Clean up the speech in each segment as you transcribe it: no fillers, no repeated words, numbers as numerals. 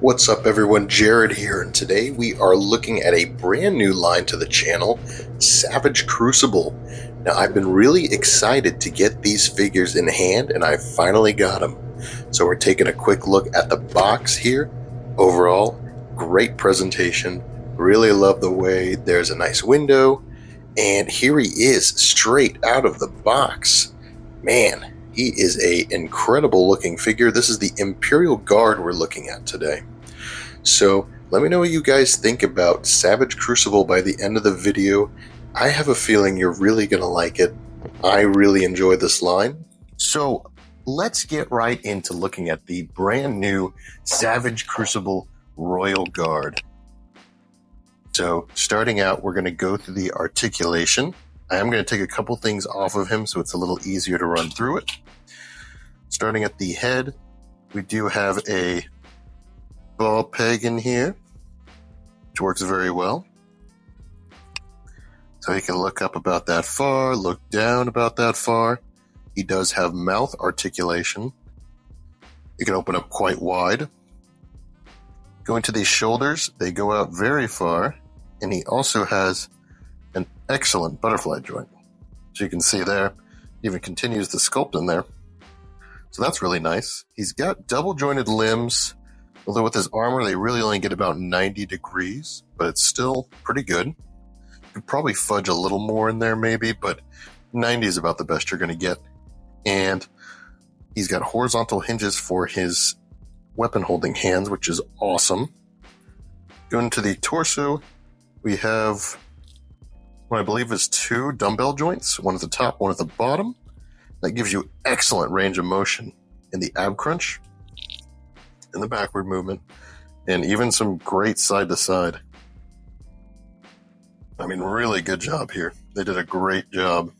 What's up everyone, Jarrod here, and today we are looking at a brand new line to the channel, Savage Crucible. Now I've been really excited to get these figures in hand, and I finally got them. So we're taking a quick look at the box here. Overall, great presentation. Really love the way there's a nice window, and here he is straight out of the box. Man, he is an incredible looking figure. This is the Imperial Guard we're looking at today. So let me know what you guys think about Savage Crucible by the end of the video. I have a feeling you're really going to like it. I really enjoy this line. So let's get right into looking at the brand new Savage Crucible Royal Guard. So starting out, we're going to go through the articulation. I am going to take a couple things off of him so it's a little easier to run through it. Starting at the head, we do have a ball peg in here, which works very well. So he can look up about that far, look down about that far. He does have mouth articulation. He can open up quite wide. Going to these shoulders, they go out very far, and he also has an excellent butterfly joint. So you can see there, he even continues the sculpt in there. So that's really nice. He's got double jointed limbs. Although with his armor, they really only get about 90 degrees, but it's still pretty good. You could probably fudge a little more in there maybe, but 90 is about the best you're going to get. And he's got horizontal hinges for his weapon holding hands, which is awesome. Going to the torso, we have what I believe is two dumbbell joints, one at the top, one at the bottom. That gives you excellent range of motion in the ab crunch, in the backward movement, and even some great side-to-side. I mean, really good job here. They did a great job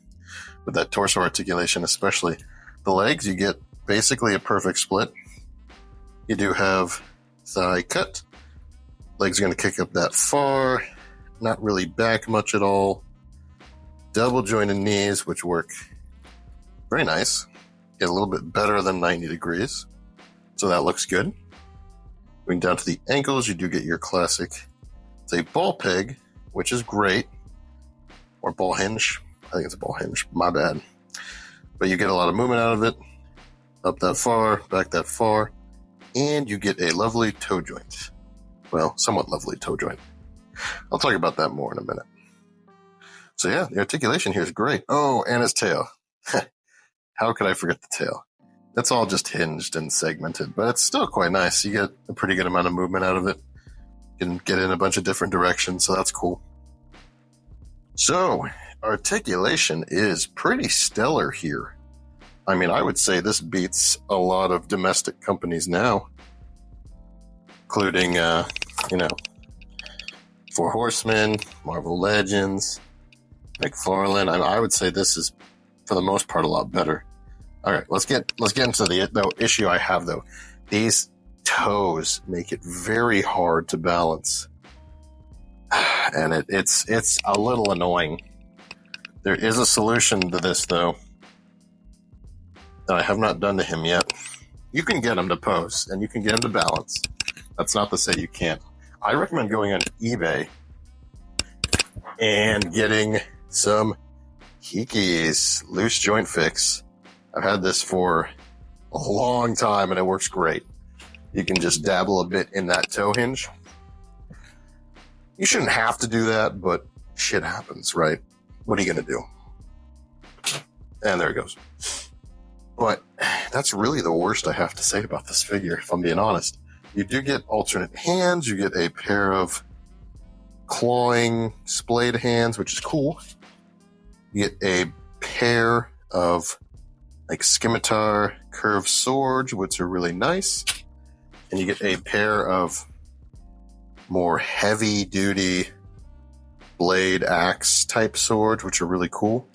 with that torso articulation, especially the legs. You get basically a perfect split. You do have thigh cut. Legs are going to kick up that far, not really back much at all. Double jointed knees, which work very nice. Get a little bit better than 90 degrees. So that looks good. Going down to the ankles, you do get your classic, it's a ball peg, which is great. Or ball hinge. I think it's a ball hinge. My bad. But you get a lot of movement out of it. Up that far, back that far. And you get a lovely toe joint. Well, somewhat lovely toe joint. I'll talk about that more in a minute. So yeah, the articulation here is great. Oh, and his tail. How could I forget the tail? That's all just hinged and segmented, but it's still quite nice. You get a pretty good amount of movement out of it. You can get in a bunch of different directions, so that's cool. So, articulation is pretty stellar here. I mean, I would say this beats a lot of domestic companies now, including, Four Horsemen, Marvel Legends, McFarlane. I would say this is, for the most part, a lot better. All right, let's get into the issue I have though. These toes make it very hard to balance, and it's a little annoying. There is a solution to this though that I have not done to him yet. You can get him to pose and you can get him to balance. That's not to say you can't. I recommend going on eBay and getting some Kiki's loose joint fix. I've had this for a long time and it works great. You can just dabble a bit in that toe hinge. You shouldn't have to do that, but shit happens, right? What are you going to do? And there it goes. But that's really the worst I have to say about this figure, if I'm being honest. You do get alternate hands. You get a pair of clawing, splayed hands, which is cool. You get a pair of like scimitar curved swords, which are really nice. And you get a pair of more heavy duty blade axe type swords, which are really cool.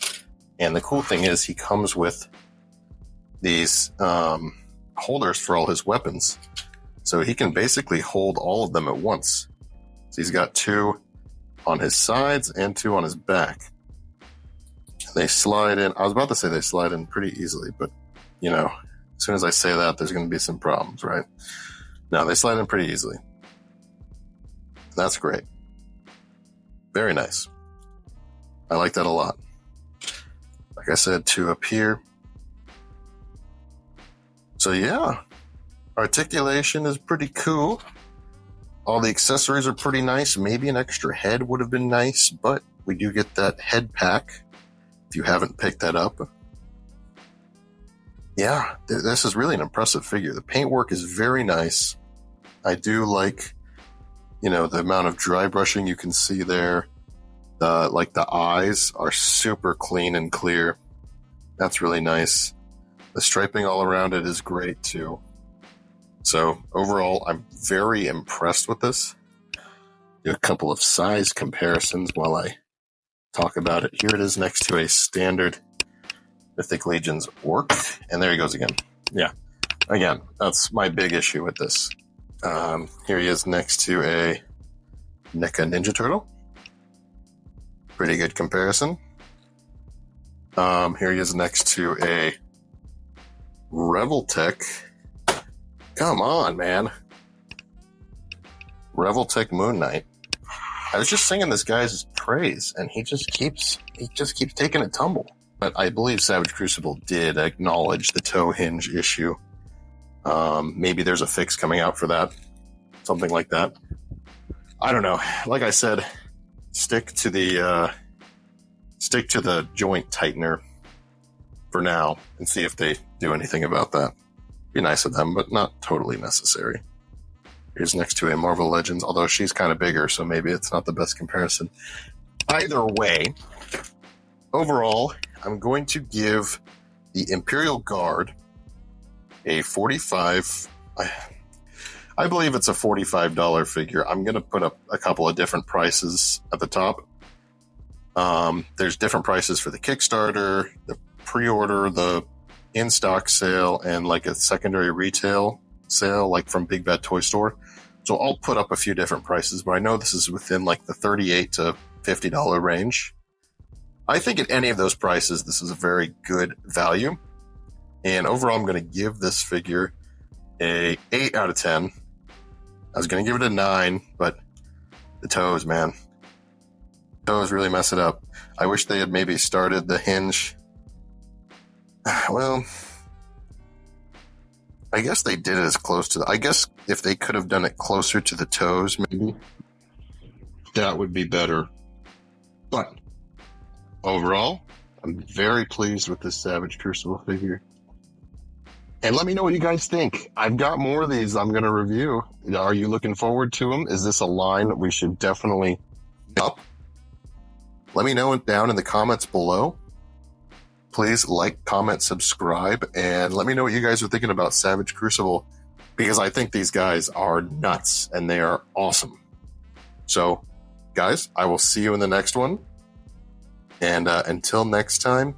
And the cool thing is he comes with these holders for all his weapons. So he can basically hold all of them at once. So he's got two on his sides and two on his back. They slide in. I was about to say they slide in pretty easily, but, as soon as I say that, there's going to be some problems, right? No, they slide in pretty easily. That's great. Very nice. I like that a lot. Like I said, 2 up here. So yeah, articulation is pretty cool. All the accessories are pretty nice. Maybe an extra head would have been nice, but we do get that head pack if you haven't picked that up. Yeah, this is really an impressive figure. The paintwork is very nice. I do like, the amount of dry brushing you can see there. The eyes are super clean and clear. That's really nice. The striping all around it is great too. So overall, I'm very impressed with this. Do a couple of size comparisons while I talk about it. Here it is next to a standard Mythic Legion's Orc. And there he goes again. Yeah. Again, that's my big issue with this. Here he is next to a NECA Ninja Turtle. Pretty good comparison. Here he is next to a Revoltech. Come on, man. Revoltech Moon Knight. I was just singing this guy's praise, and he just keeps taking a tumble. But I believe Savage Crucible did acknowledge the toe hinge issue. Maybe there's a fix coming out for that. Something like that. I don't know. Like I said, stick to the joint tightener for now and see if they do anything about that. Be nice of them, but not totally necessary. Here's next to a Marvel Legends, although she's kind of bigger, so maybe it's not the best comparison. Either way, overall, I'm going to give the Imperial Guard a 45. I believe it's a $45 figure. I'm going to put up a couple of different prices at the top. There's different prices for the Kickstarter, the pre-order, the in-stock sale, and like a secondary retail sale, like from Big Bad Toy Store. So I'll put up a few different prices, but I know this is within like the $38 to $50 range. I think at any of those prices, this is a very good value. And overall, I'm going to give this figure a 8 out of 10. I was going to give it a 9, but the toes, man. Toes really mess it up. I wish they had maybe started the hinge. Well, I guess they did it as close to I guess if they could have done it closer to the toes, maybe that would be better. But overall, I'm very pleased with this Savage Crucible figure. And let me know what you guys think. I've got more of these I'm going to review. Are you looking forward to them? Is this a line that we should definitely up? Let me know down in the comments below. Please like, comment, subscribe, and let me know what you guys are thinking about Savage Crucible, because I think these guys are nuts and they are awesome. So, guys, I will see you in the next one. And until next time,